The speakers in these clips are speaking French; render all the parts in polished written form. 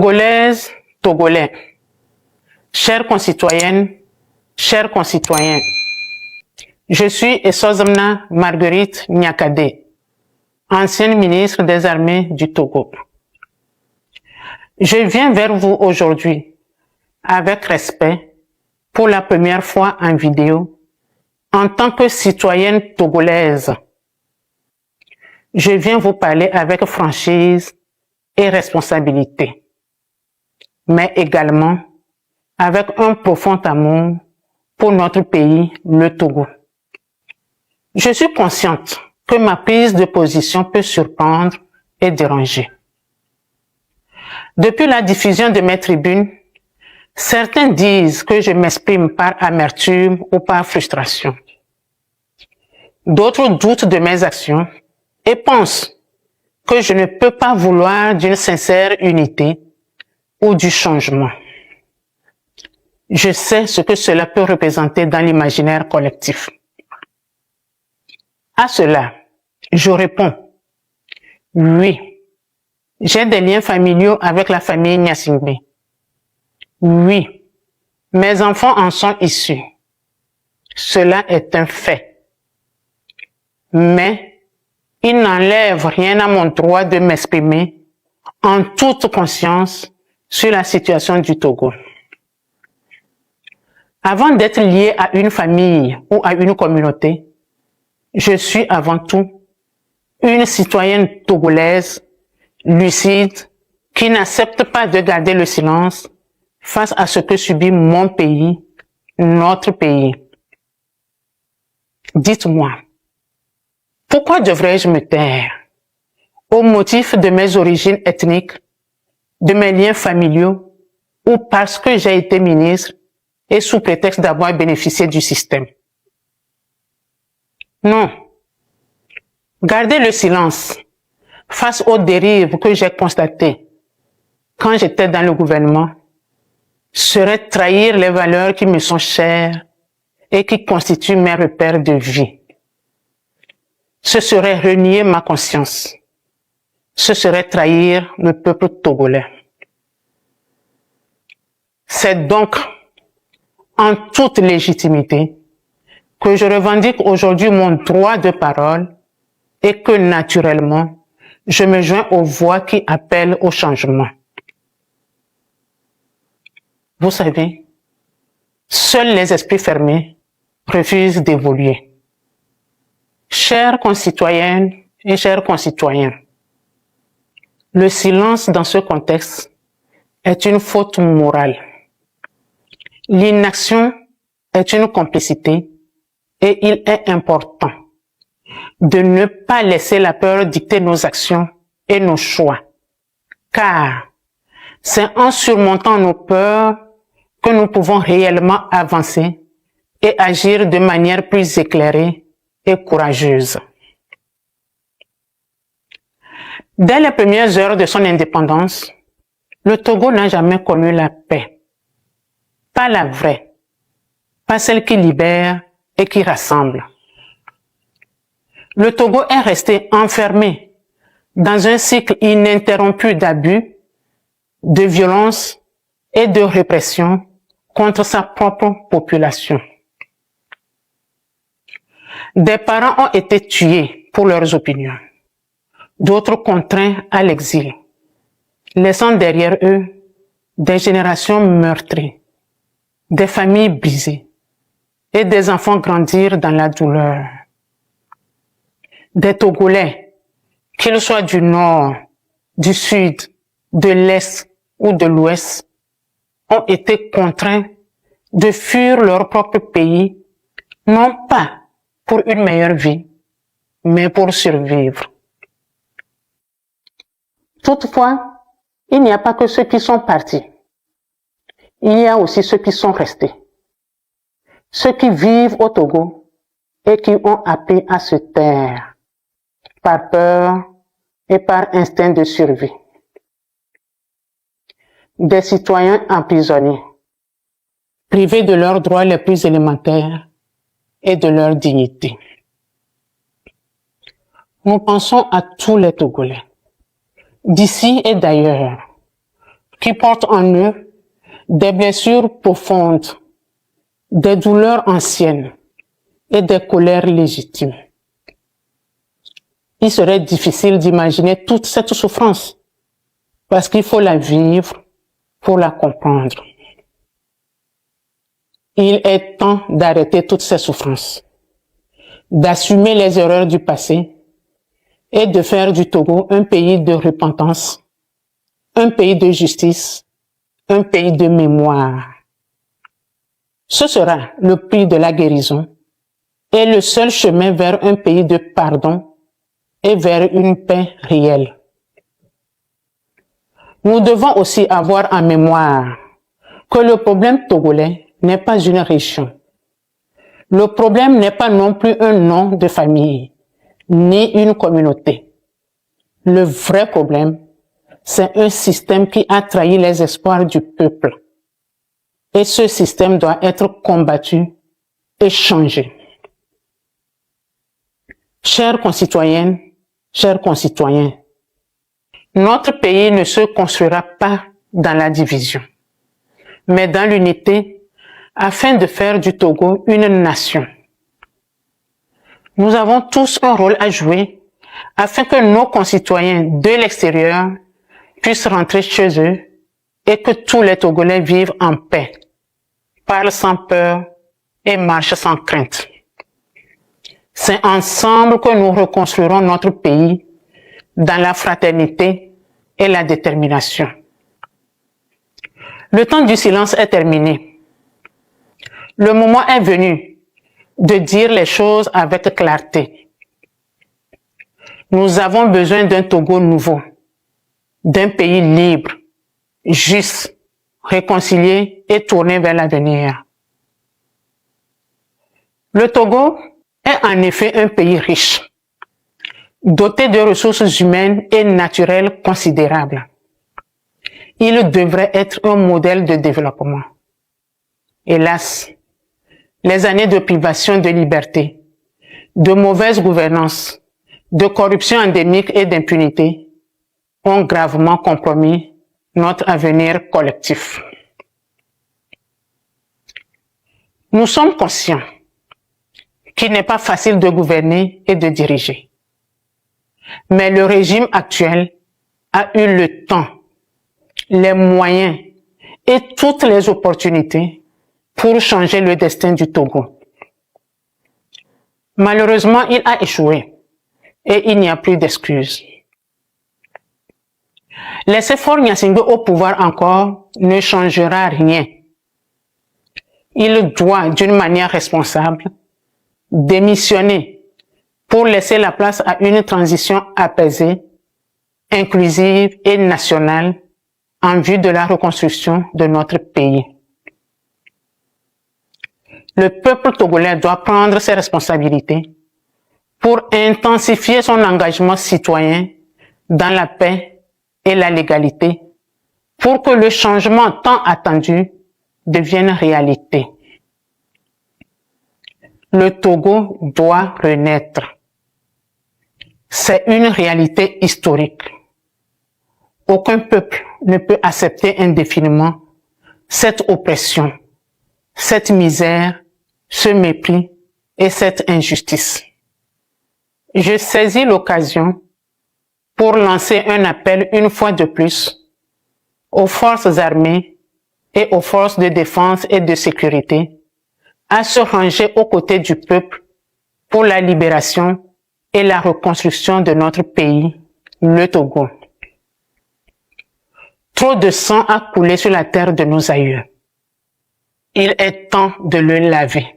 Togolaises, Togolais, chères concitoyennes, chers concitoyens, je suis Essozamna Marguerite Nyakade, ancienne ministre des Armées du Togo. Je viens vers vous aujourd'hui avec respect pour la première fois en vidéo en tant que citoyenne togolaise. Je viens vous parler avec franchise et responsabilité, mais également avec un profond amour pour notre pays, le Togo. Je suis consciente que ma prise de position peut surprendre et déranger. Depuis la diffusion de mes tribunes, certains disent que je m'exprime par amertume ou par frustration. D'autres doutent de mes actions et pensent que je ne peux pas vouloir d'une sincère unité ou du changement. Je sais ce que cela peut représenter dans l'imaginaire collectif. À cela, je réponds, oui, j'ai des liens familiaux avec la famille Gnassingbé. Oui, mes enfants en sont issus. Cela est un fait. Mais il n'enlève rien à mon droit de m'exprimer en toute conscience sur la situation du Togo. Avant d'être lié à une famille ou à une communauté, je suis avant tout une citoyenne togolaise, lucide, qui n'accepte pas de garder le silence face à ce que subit mon pays, notre pays. Dites-moi, pourquoi devrais-je me taire au motif de mes origines ethniques, de mes liens familiaux ou parce que j'ai été ministre et sous prétexte d'avoir bénéficié du système? Non. Garder le silence face aux dérives que j'ai constatées quand j'étais dans le gouvernement serait trahir les valeurs qui me sont chères et qui constituent mes repères de vie. Ce serait renier ma conscience. Ce serait trahir le peuple togolais. C'est donc en toute légitimité que je revendique aujourd'hui mon droit de parole et que naturellement, je me joins aux voix qui appellent au changement. Vous savez, seuls les esprits fermés refusent d'évoluer. Chères concitoyennes et chers concitoyens, le silence dans ce contexte est une faute morale. L'inaction est une complicité et il est important de ne pas laisser la peur dicter nos actions et nos choix, car c'est en surmontant nos peurs que nous pouvons réellement avancer et agir de manière plus éclairée et courageuse. Dès les premières heures de son indépendance, le Togo n'a jamais connu la paix. Pas la vraie, pas celle qui libère et qui rassemble. Le Togo est resté enfermé dans un cycle ininterrompu d'abus, de violence et de répression contre sa propre population. Des parents ont été tués pour leurs opinions, d'autres contraints à l'exil, laissant derrière eux des générations meurtries, des familles brisées et des enfants grandir dans la douleur. Des Togolais, qu'ils soient du nord, du sud, de l'est ou de l'ouest, ont été contraints de fuir leur propre pays, non pas pour une meilleure vie, mais pour survivre. Toutefois, il n'y a pas que ceux qui sont partis. Il y a aussi ceux qui sont restés. Ceux qui vivent au Togo et qui ont appris à se taire par peur et par instinct de survie. Des citoyens emprisonnés, privés de leurs droits les plus élémentaires et de leur dignité. Nous pensons à tous les Togolais, d'ici et d'ailleurs, qui portent en eux des blessures profondes, des douleurs anciennes et des colères légitimes. Il serait difficile d'imaginer toute cette souffrance parce qu'il faut la vivre pour la comprendre. Il est temps d'arrêter toutes ces souffrances, d'assumer les erreurs du passé et de faire du Togo un pays de repentance, un pays de justice, un pays de mémoire. Ce sera le prix de la guérison et le seul chemin vers un pays de pardon et vers une paix réelle. Nous devons aussi avoir en mémoire que le problème togolais n'est pas une région. Le problème n'est pas non plus un nom de famille, ni une communauté. Le vrai problème, c'est un système qui a trahi les espoirs du peuple. Et ce système doit être combattu et changé. Chères concitoyennes, chers concitoyens, notre pays ne se construira pas dans la division, mais dans l'unité afin de faire du Togo une nation. Nous avons tous un rôle à jouer afin que nos concitoyens de l'extérieur puissent rentrer chez eux et que tous les Togolais vivent en paix, parlent sans peur et marchent sans crainte. C'est ensemble que nous reconstruirons notre pays dans la fraternité et la détermination. Le temps du silence est terminé. Le moment est venu de dire les choses avec clarté. Nous avons besoin d'un Togo nouveau, d'un pays libre, juste, réconcilié et tourné vers l'avenir. Le Togo est en effet un pays riche, doté de ressources humaines et naturelles considérables. Il devrait être un modèle de développement. Hélas, les années de privation de liberté, de mauvaise gouvernance, de corruption endémique et d'impunité ont gravement compromis notre avenir collectif. Nous sommes conscients qu'il n'est pas facile de gouverner et de diriger. Mais le régime actuel a eu le temps, les moyens et toutes les opportunités pour changer le destin du Togo. Malheureusement, il a échoué et il n'y a plus d'excuses. Laisser Faure Gnassingbé au pouvoir encore ne changera rien. Il doit, d'une manière responsable, démissionner pour laisser la place à une transition apaisée, inclusive et nationale en vue de la reconstruction de notre pays. Le peuple togolais doit prendre ses responsabilités pour intensifier son engagement citoyen dans la paix et la légalité pour que le changement tant attendu devienne réalité. Le Togo doit renaître. C'est une réalité historique. Aucun peuple ne peut accepter indéfiniment cette oppression, cette misère, ce mépris et cette injustice. Je saisis l'occasion pour lancer un appel une fois de plus aux forces armées et aux forces de défense et de sécurité à se ranger aux côtés du peuple pour la libération et la reconstruction de notre pays, le Togo. Trop de sang a coulé sur la terre de nos aïeux. Il est temps de le laver.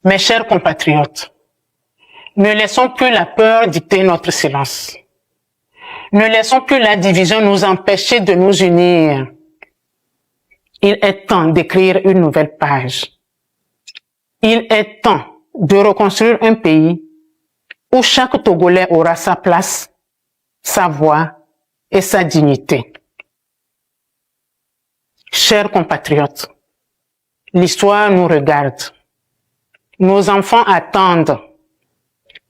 Mes chers compatriotes, ne laissons plus la peur dicter notre silence. Ne laissons plus la division nous empêcher de nous unir. Il est temps d'écrire une nouvelle page. Il est temps de reconstruire un pays où chaque Togolais aura sa place, sa voix et sa dignité. Chers compatriotes, l'histoire nous regarde. Nos enfants attendent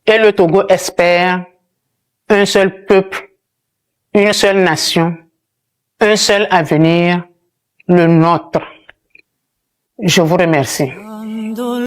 et le Togo espère un seul peuple, une seule nation, un seul avenir, le nôtre. Je vous remercie.